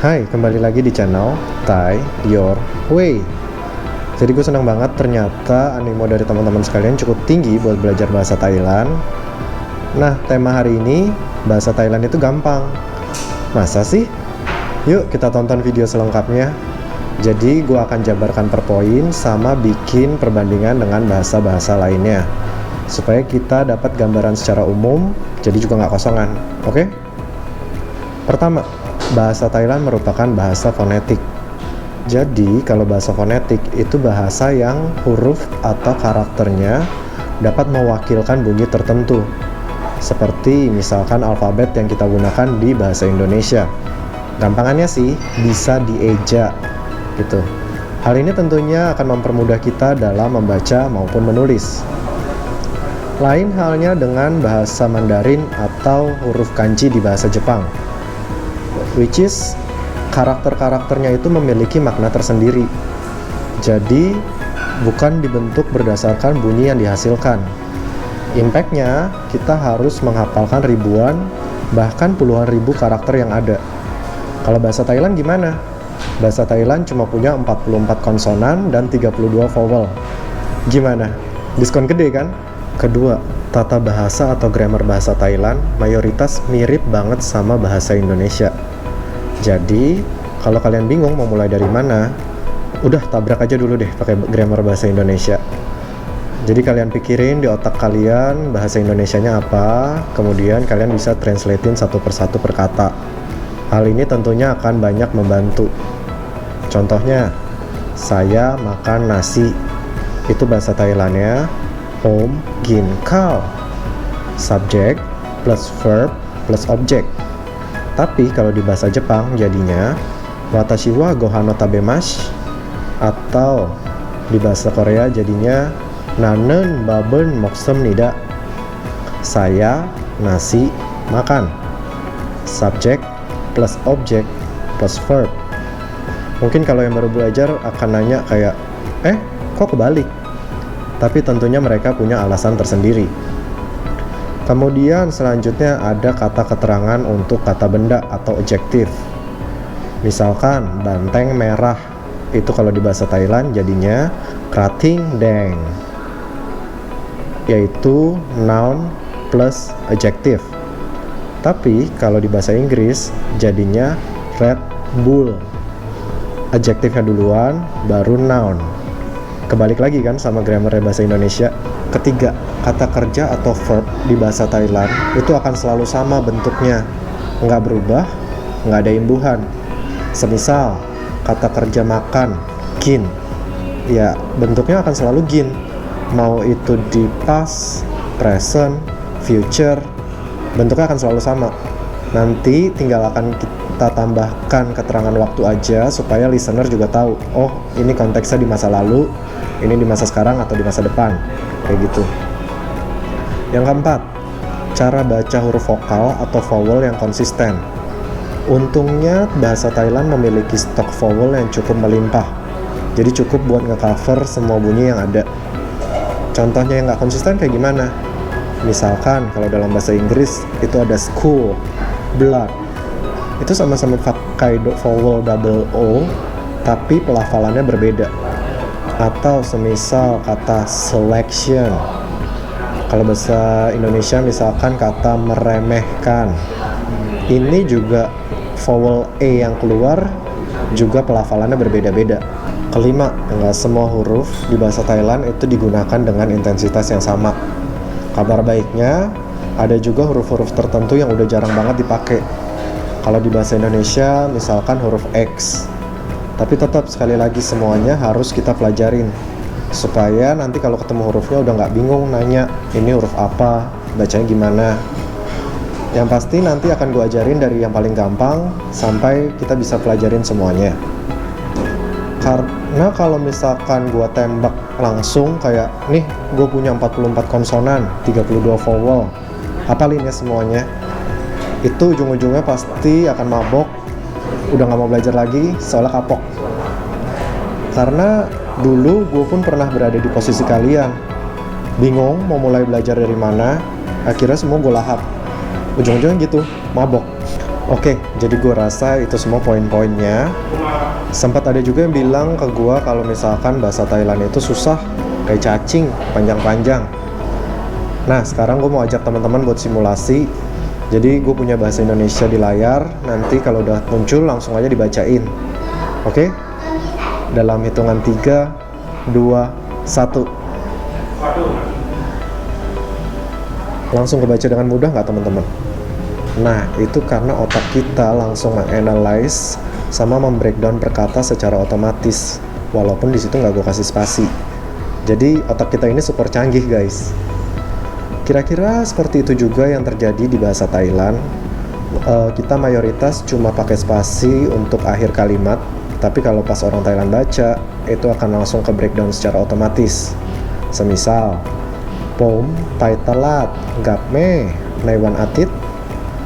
Hai, kembali lagi di channel Thai Your Way. Jadi gue senang banget ternyata animo dari teman-teman sekalian cukup tinggi buat belajar bahasa Thailand. Nah, tema hari ini bahasa Thailand itu gampang. Masa sih? Yuk kita tonton video selengkapnya. Jadi gue akan jabarkan per poin sama bikin perbandingan dengan bahasa-bahasa lainnya, supaya kita dapat gambaran secara umum, jadi juga nggak kosongan. Oke? Pertama, bahasa Thailand merupakan bahasa fonetik. Jadi, kalau bahasa fonetik itu bahasa yang huruf atau karakternya dapat mewakilkan bunyi tertentu. Seperti misalkan alfabet yang kita gunakan di bahasa Indonesia. Gampangannya sih, bisa dieja gitu. Hal ini tentunya akan mempermudah kita dalam membaca maupun menulis. Lain halnya dengan bahasa Mandarin atau huruf kanji di bahasa Jepang, which is karakter-karakternya itu memiliki makna tersendiri. Jadi bukan dibentuk berdasarkan bunyi yang dihasilkan. Impact-nya kita harus menghafalkan ribuan bahkan puluhan ribu karakter yang ada. Kalau bahasa Thailand gimana? Bahasa Thailand cuma punya 44 konsonan dan 32 vowel. Gimana? Diskon gede kan? Kedua, tata bahasa atau grammar bahasa Thailand mayoritas mirip banget sama bahasa Indonesia. Jadi, kalau kalian bingung mau mulai dari mana, udah tabrak aja dulu deh pakai grammar bahasa Indonesia. Jadi kalian pikirin di otak kalian bahasa Indonesianya apa, kemudian kalian bisa translatein satu persatu per kata. Hal ini tentunya akan banyak membantu. Contohnya, saya makan nasi. Itu bahasa Thailandnya Om Gin Kao. Subject plus verb plus object. Tapi kalau di bahasa Jepang jadinya Watashi wa gohan no tabemasu, atau di bahasa Korea jadinya Nanen baben moksem nida. Saya nasi makan. Subject plus object plus verb. Mungkin kalau yang baru belajar akan nanya kayak, kok kebalik? Tapi tentunya mereka punya alasan tersendiri. Kemudian selanjutnya ada kata keterangan untuk kata benda atau adjektif. Misalkan banteng merah, itu kalau di bahasa Thailand jadinya krating deng, yaitu noun plus adjective. Tapi kalau di bahasa Inggris jadinya Red Bull, adjektifnya duluan baru noun. Kebalik lagi kan sama grammar bahasa Indonesia. Ketiga, kata kerja atau verb di bahasa Thailand itu akan selalu sama bentuknya, nggak berubah, nggak ada imbuhan. Semisal kata kerja makan, gin, ya bentuknya akan selalu gin. Mau itu di past, present, future, bentuknya akan selalu sama. Nanti tinggal akan kita tambahkan keterangan waktu aja supaya listener juga tahu, oh ini konteksnya di masa lalu, ini di masa sekarang atau di masa depan, kayak gitu. Yang keempat, cara baca huruf vokal atau vowel yang konsisten. Untungnya bahasa Thailand memiliki stok vowel yang cukup melimpah, jadi cukup buat nge-cover semua bunyi yang ada. Contohnya yang nggak konsisten kayak gimana? Misalkan kalau dalam bahasa Inggris itu ada school, blood, itu sama-sama pakai vowel double O, tapi pelafalannya berbeda. Atau semisal kata selection, kalau bahasa Indonesia misalkan kata meremehkan, ini juga vowel E yang keluar juga pelafalannya berbeda-beda. Kelima, enggak semua huruf di bahasa Thailand itu digunakan dengan intensitas yang sama. Kabar baiknya, ada juga huruf-huruf tertentu yang udah jarang banget dipakai. Kalau di bahasa Indonesia misalkan huruf X, tapi tetap sekali lagi semuanya harus kita pelajarin supaya nanti kalau ketemu hurufnya udah nggak bingung nanya ini huruf apa, bacanya gimana. Yang pasti nanti akan gue ajarin dari yang paling gampang sampai kita bisa pelajarin semuanya. Karena kalau misalkan gue tembak langsung kayak nih gue punya 44 konsonan, 32 vowel, hafalin ya semuanya, itu ujung-ujungnya pasti akan mabok, udah gak mau belajar lagi soalnya kapok. Karena dulu gue pun pernah berada di posisi kalian, bingung mau mulai belajar dari mana, akhirnya semua gue lahap, ujung-ujungnya gitu, mabok. Oke, jadi gue rasa itu semua poin-poinnya. Sempat ada juga yang bilang ke gue kalau misalkan bahasa Thailand itu susah, kayak cacing, panjang-panjang. Nah, sekarang gue mau ajak teman-teman buat simulasi. Jadi gue punya bahasa Indonesia di layar, nanti kalau udah muncul langsung aja dibacain. Oke? Dalam hitungan 3, 2, 1. Langsung kebaca dengan mudah nggak teman-teman? Nah, itu karena otak kita langsung meng-analyze sama membreakdown perkata secara otomatis, walaupun di situ nggak gue kasih spasi. Jadi otak kita ini super canggih guys. Kira-kira seperti itu juga yang terjadi di bahasa Thailand. Kita mayoritas cuma pakai spasi untuk akhir kalimat, tapi kalau pas orang Thailand baca, itu akan langsung ke breakdown secara otomatis. Semisal, Pom, Thai Talat, Gapme, Naiwan Atit.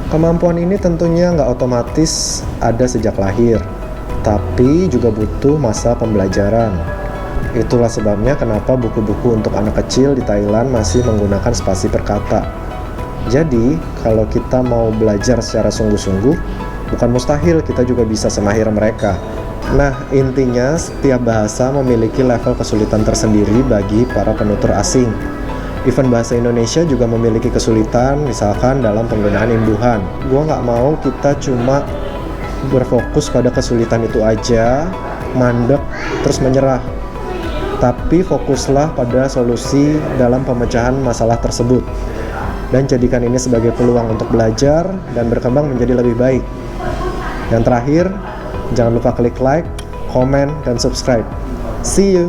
Kemampuan ini tentunya nggak otomatis ada sejak lahir, tapi juga butuh masa pembelajaran. Itulah sebabnya kenapa buku-buku untuk anak kecil di Thailand masih menggunakan spasi per kata. Jadi, kalau kita mau belajar secara sungguh-sungguh, bukan mustahil kita juga bisa semahir mereka. Nah, intinya setiap bahasa memiliki level kesulitan tersendiri bagi para penutur asing. Even bahasa Indonesia juga memiliki kesulitan, misalkan dalam penggunaan imbuhan. Gua nggak mau kita cuma berfokus pada kesulitan itu aja, mandek, terus menyerah. Tapi fokuslah pada solusi dalam pemecahan masalah tersebut. Dan jadikan ini sebagai peluang untuk belajar dan berkembang menjadi lebih baik. Yang terakhir, jangan lupa klik like, komen, dan subscribe. See you!